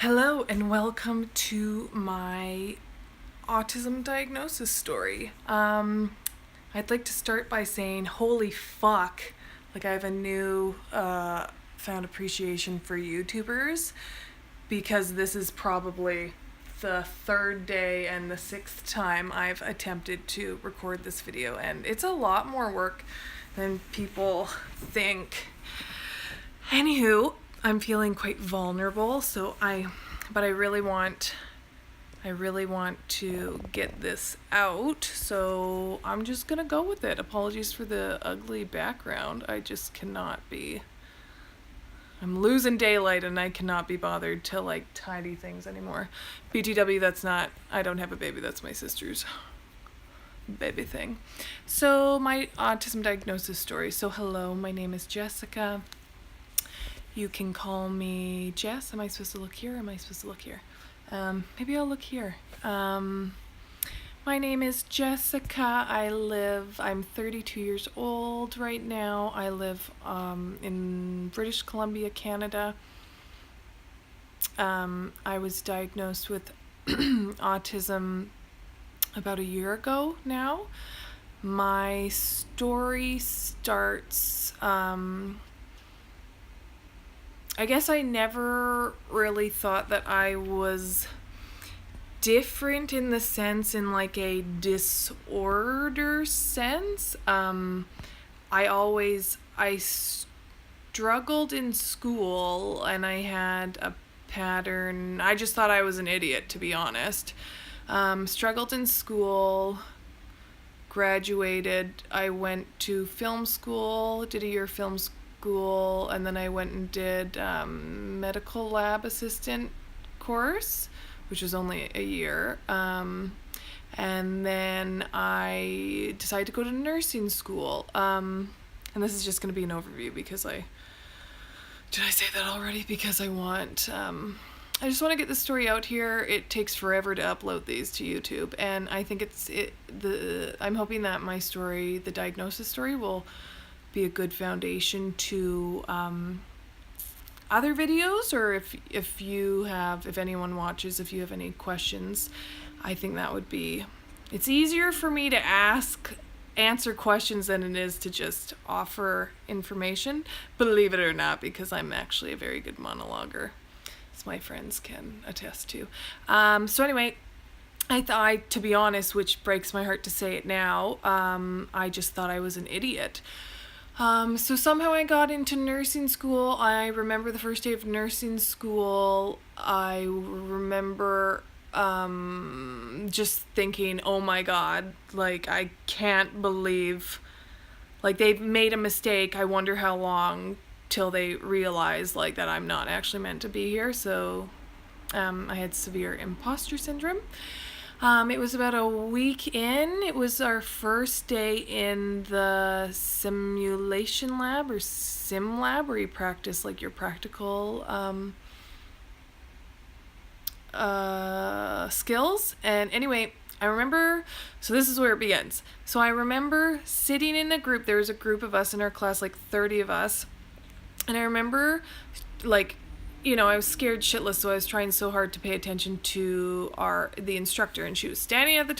Hello and welcome to my autism diagnosis story. I'd like to start by saying, holy fuck, like I have a new found appreciation for YouTubers because this is probably the third day and the sixth time I've attempted to record this video, and it's a lot more work than people think. Anywho, I'm feeling quite vulnerable, but I really want to get this out, so I'm just gonna go with it. Apologies for the ugly background. I'm losing daylight and I cannot be bothered to tidy things anymore. BTW, I don't have a baby, that's my sister's baby thing. So my autism diagnosis story. So hello, my name is Jessica. You can call me Jess. Am I supposed to look here? Am I supposed to look here? Maybe I'll look here. My name is Jessica. I'm 32 years old right now. I live in British Columbia, Canada. I was diagnosed with autism about a year ago now. My story starts... I guess I never really thought that I was different in like a disorder sense. I struggled in school and I had a pattern. I just thought I was an idiot, to be honest. Struggled in school, graduated. I went to film school, did a year of film school, and then I went and did medical lab assistant course, which was only a year, and then I decided to go to nursing school, and this is just going to be an overview because did I say that already? Because I just want to get the story out here. It takes forever to upload these to YouTube, and I think I'm hoping that my story, the diagnosis story, will be a good foundation to other videos, or if anyone watches, if you have any questions, I think that would be, it's easier for me to answer questions than it is to just offer information, believe it or not, because I'm actually a very good monologuer, as my friends can attest to. So anyway, to be honest, which breaks my heart to say it now, I just thought I was an idiot. So somehow I got into nursing school. I remember the first day of nursing school. I remember just thinking, oh my God, I can't believe, they've made a mistake. I wonder how long till they realize that I'm not actually meant to be here. So I had severe imposter syndrome. It was about a week in. It was our first day in the simulation lab, or sim lab, where you practice your practical skills. And anyway, I remember, so this is where it begins. So I remember sitting in a group. There was a group of us in our class, 30 of us. And I remember, I was scared shitless, so I was trying so hard to pay attention to the instructor, and she was standing at the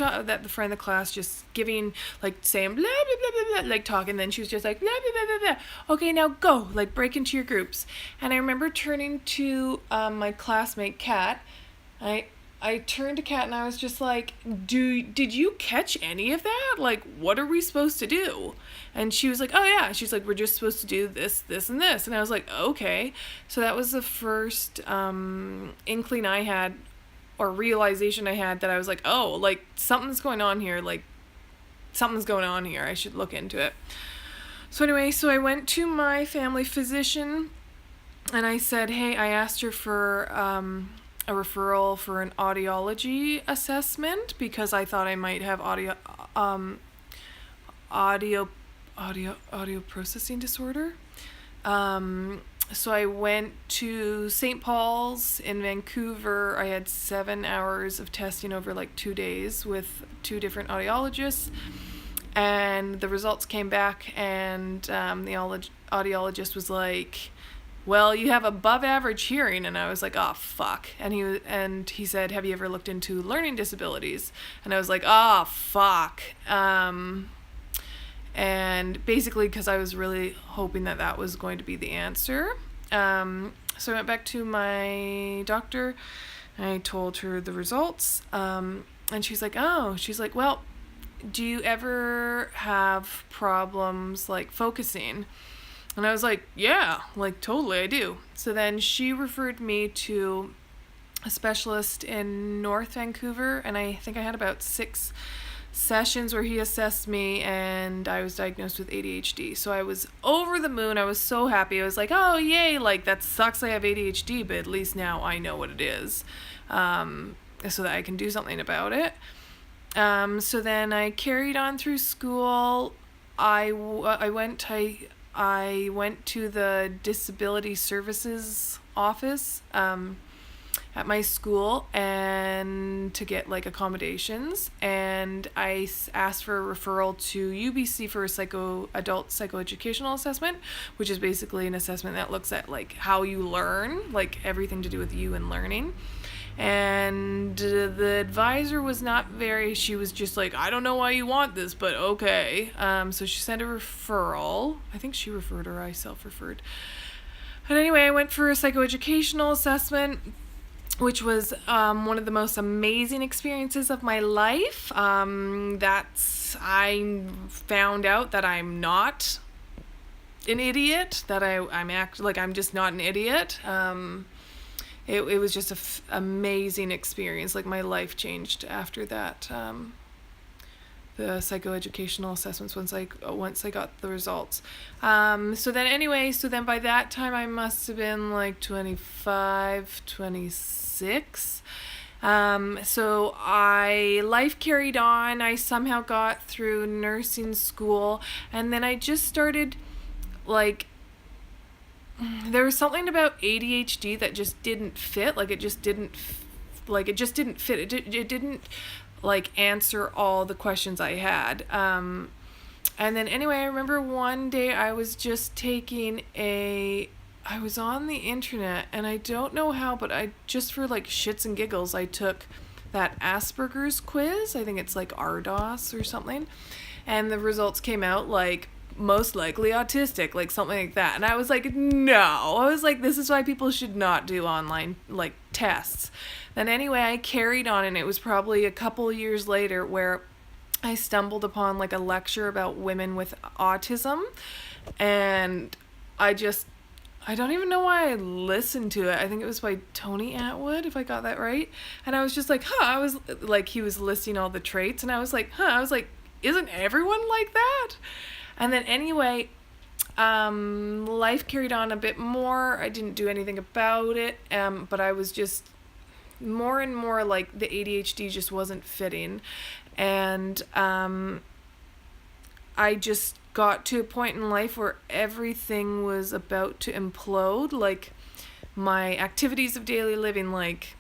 front of the class, just giving, saying blah blah blah blah blah, talking. Then she was just blah blah blah blah blah. Okay, now go, break into your groups. And I remember turning to my classmate Kat. I turned to Kat and I was just like, did you catch any of that? What are we supposed to do? And she was like, oh yeah. She's like, we're just supposed to do this, this, and this. And I was like, okay. So that was the first inkling I had, or realization I had, that I was like, oh, something's going on here. Something's going on here. I should look into it. So anyway, I went to my family physician and I said, hey, I asked her for a referral for an audiology assessment because I thought I might have audio processing disorder. So I went to St. Paul's in Vancouver. I had 7 hours of testing over 2 days with 2 different audiologists, and the results came back, and the audiologist was like, well, you have above average hearing. And I was like, oh, fuck. And he said, have you ever looked into learning disabilities? And I was like, oh, fuck. And basically because I was really hoping that was going to be the answer. So I went back to my doctor and I told her the results. And she's like, well, do you ever have problems like focusing? And I was like, yeah, like totally I do. So then she referred me to a specialist in North Vancouver, and I think I had about 6 sessions where he assessed me, and I was diagnosed with ADHD. So I was over the moon. I was so happy. I was like, oh, yay, like that sucks I have ADHD, but at least now I know what it is, so that I can do something about it. So then I carried on through school. I went to the disability services office at my school and to get like accommodations, and I asked for a referral to UBC for a adult psychoeducational assessment, which is basically an assessment that looks at like how you learn, like everything to do with you and learning. And the advisor was not she was just like, I don't know why you want this, but okay. So she sent a referral. I think she referred or I self-referred. And anyway, I went for a psychoeducational assessment, which was one of the most amazing experiences of my life. I found out that I'm not an idiot, that I'm just not an idiot. It was just an amazing experience. Like my life changed after that. The psychoeducational assessments once I got the results. So then by that time I must have been like 25, 26. So life carried on. I somehow got through nursing school, and then I just started like, there was something about ADHD that just didn't fit. It just didn't fit. It didn't like answer all the questions I had. And then anyway, I remember one day I was just I was on the internet, and I don't know how, but I just for like shits and giggles, I took that Asperger's quiz. I think it's like RDOS or something. And the results came out like most likely autistic, like something like that. And I was like, no. I was like, this is why people should not do online like tests. Then anyway, I carried on, and it was probably a couple years later where I stumbled upon like a lecture about women with autism, and I don't even know why I listened to it. I think it was by Tony Atwood, if I got that right. And I was just like, I was like, he was listing all the traits, and I was like, isn't everyone like that? And then anyway, life carried on a bit more. I didn't do anything about it, but I was just more and more like the ADHD just wasn't fitting. And I just got to a point in life where everything was about to implode. Like my activities of daily living, like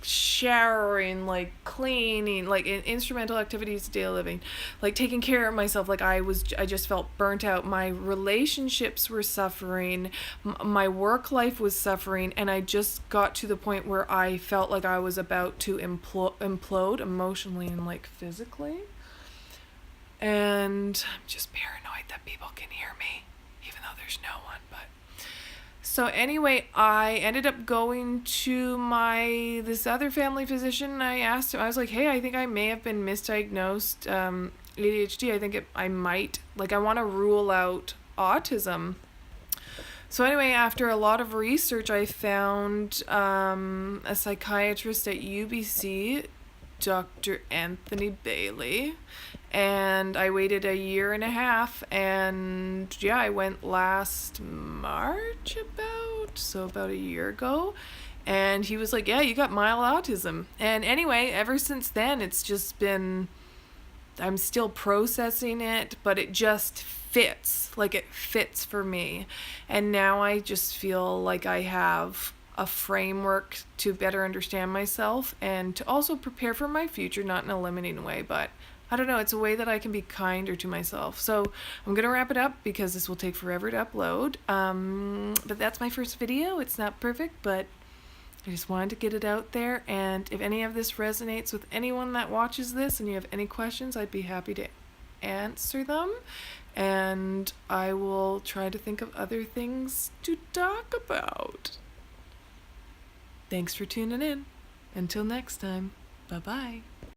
showering, like cleaning, like instrumental activities of daily living, like taking care of myself. Like I just felt burnt out. My relationships were suffering. My work life was suffering. And I just got to the point where I felt like I was about to implode emotionally and like physically. And I'm just paranoid that people can hear me, even though there's no one. But so anyway, I ended up going to this other family physician, and I asked him, I was like, hey, I think I may have been misdiagnosed ADHD. I think I might, I want to rule out autism. So anyway, after a lot of research, I found a psychiatrist at UBC, Dr. Anthony Bailey, and I waited 1.5 years, and yeah, I went last March about a year ago, and he was like, yeah, you got mild autism. And anyway, ever since then, it's just been, I'm still processing it, but it just fits, it fits for me. And now I just feel like I have a framework to better understand myself and to also prepare for my future, not in a limiting way, but I don't know, it's a way that I can be kinder to myself. So I'm going to wrap it up because this will take forever to upload. But that's my first video. It's not perfect, but I just wanted to get it out there. And if any of this resonates with anyone that watches this and you have any questions, I'd be happy to answer them. And I will try to think of other things to talk about. Thanks for tuning in. Until next time, bye-bye.